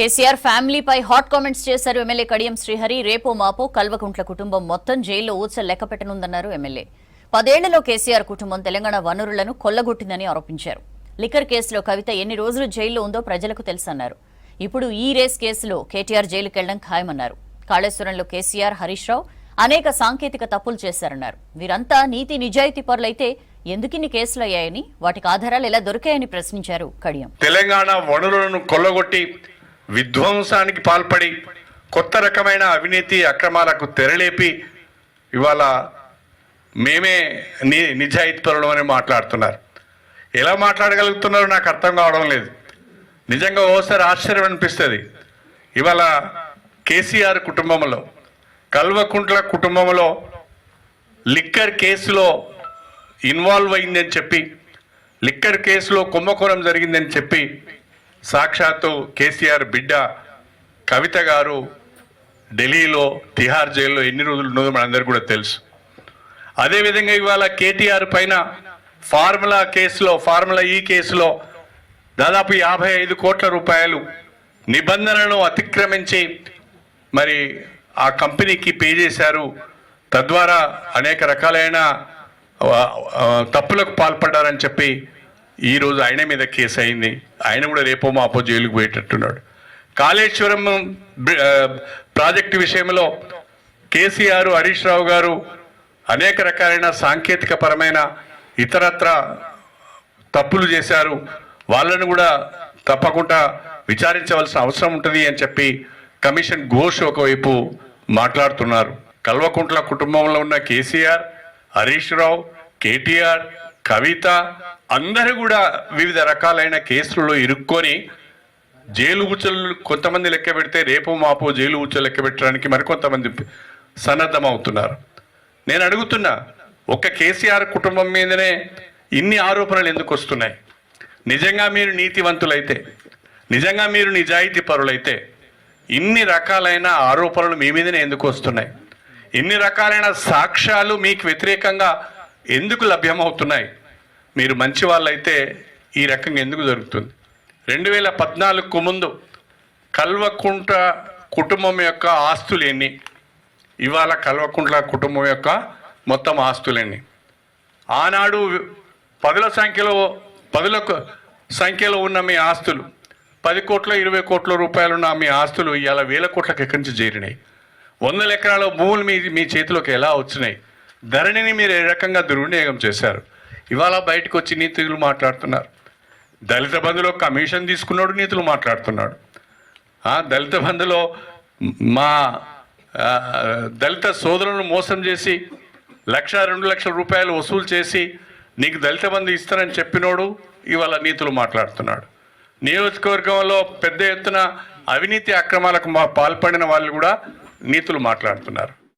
KCR ఫ్యామిలీపై hot comments చేశారు MLA Kadiyam Srihari. రేపో మాపో కల్వకుంట్ల కుటుంబం మొత్తం జైల్లో ఊచలు లెక్క పెట్టనుందన్నారు ఎమ్మెల్యే. 10 ఏళ్లలో కేసీఆర్ కుటుంబం తెలంగాణ వనరులను కొల్లగొట్టిందని ఆరోపించారు. లిక్కర్ కేసులో కవిత ఎన్ని రోజులు జైల్లో ఉందో ప్రజలకు తెలుసన్నారు. ఇప్పుడు ఈ రేస్ కేసులో కేటీఆర్ జైలుకెళ్లడం ఖాయమన్నారు. కాళేశ్వరంలో కేసీఆర్, హరీష్ రావు అనేక సాంకేతిక తప్పులు చేశారన్నారు. వీరంతా నీతి నిజాయితీ పరులైతే ఎందుకిన్ని కేసులు అయ్యాయని, వాటికి ఆధారాలు ఎలా దొరికాయని ప్రశ్నించారు కడియం. తెలంగాణ వనరులను కొల్లగొట్టి విధ్వంసానికి పాల్పడి కొత్త రకమైన అవినీతి అక్రమాలకు తెరలేపి ఇవాళ మేమే నిజాయితీ పరులమని మాట్లాడుతున్నారు. ఎలా మాట్లాడగలుగుతున్నారో నాకు అర్థం కావడం లేదు. నిజంగా ఓసారి ఆశ్చర్యం అనిపిస్తుంది. ఇవాళ కేసీఆర్ కుటుంబంలో, కల్వకుంట్ల కుటుంబంలో లిక్కర్ కేసులో ఇన్వాల్వ్ అయిందని చెప్పి, లిక్కర్ కేసులో కుంభకోణం జరిగిందని చెప్పి సాక్షాత్తు కేసీఆర్ బిడ్డ కవిత గారు ఢిల్లీలో తిహార్ జైల్లో ఎన్ని రోజులు ఉన్నదో మనందరికీ కూడా తెలుసు. అదేవిధంగా ఇవాళ కేటీఆర్ పైన ఫార్ములా ఈ కేసులో దాదాపు 55 కోట్ల రూపాయలు నిబంధనలను అతిక్రమించి మరి ఆ కంపెనీకి పే చేశారు. తద్వారా అనేక రకాలైన తప్పులకు పాల్పడ్డారని చెప్పి ఈరోజు ఆయన మీద కేసు అయింది. ఆయన కూడా రేపో మాపో జైలుకు పోయేటట్టున్నాడు. కాళేశ్వరం ప్రాజెక్టు విషయంలో కేసీఆర్, హరీష్ రావు గారు అనేక రకాలైన సాంకేతిక పరమైన ఇతరత్ర తప్పులు చేశారు. వాళ్ళను కూడా తప్పకుండా విచారించవలసిన అవసరం ఉంటుంది అని చెప్పి కమిషన్ ఘోష్ ఒకవైపు మాట్లాడుతున్నారు. కల్వకుంట్ల కుటుంబంలో ఉన్న కేసీఆర్, హరీష్ రావు, కేటీఆర్, కవిత అందరూ కూడా వివిధ రకాలైన కేసులలో ఇరుక్కొని జైలు ఊచలు కొంతమంది లెక్క పెడితే రేపు మాపో జైలు ఊచలు లెక్క పెట్టడానికి మరికొంతమంది సన్నద్ధమవుతున్నారు. నేను అడుగుతున్నా, ఒక్క కేసీఆర్ కుటుంబం మీదనే ఇన్ని ఆరోపణలు ఎందుకు వస్తున్నాయి? నిజంగా మీరు నీతివంతులైతే, నిజంగా మీరు నిజాయితీ పరులైతే ఇన్ని రకాలైన ఆరోపణలు మీ మీదనే ఎందుకు వస్తున్నాయి? ఇన్ని రకాలైన సాక్ష్యాలు మీకు వ్యతిరేకంగా ఎందుకు లభ్యమవుతున్నాయి? మీరు మంచి వాళ్ళైతే ఈ రకంగా ఎందుకు జరుగుతుంది? 2014కు ముందు కల్వకుంట్ల కుటుంబం యొక్క ఆస్తులు ఎన్ని? ఇవాళ కల్వకుంట్ల కుటుంబం యొక్క మొత్తం ఆస్తులు ఎన్ని? ఆనాడు పదుల సంఖ్యలో ఉన్న మీ ఆస్తులు, 10 కోట్ల 20 కోట్ల రూపాయలు ఉన్న మీ ఆస్తులు ఇవాళ 1000 కోట్లకు ఎక్కడి నుంచి చేరినాయి? 100 ఎకరాల భూములు మీ చేతిలోకి ఎలా వచ్చినాయి? ధరణిని మీరు ఏ రకంగా దుర్వినియోగం చేశారు? ఇవాళ బయటకు వచ్చి నీతులు మాట్లాడుతున్నారు. దళిత బంధులో కమిషన్ తీసుకున్నాడు, నీతులు మాట్లాడుతున్నాడు. దళిత బంధులో మా దళిత సోదరులను మోసం చేసి 1-2 లక్షల రూపాయలు వసూలు చేసి నీకు దళిత బంధు ఇస్తానని చెప్పినోడు ఇవాళ నీతులు మాట్లాడుతున్నాడు. నియోజకవర్గంలో పెద్ద ఎత్తున అవినీతి అక్రమాలకు పాల్పడిన వాళ్ళు కూడా నీతులు మాట్లాడుతున్నారు.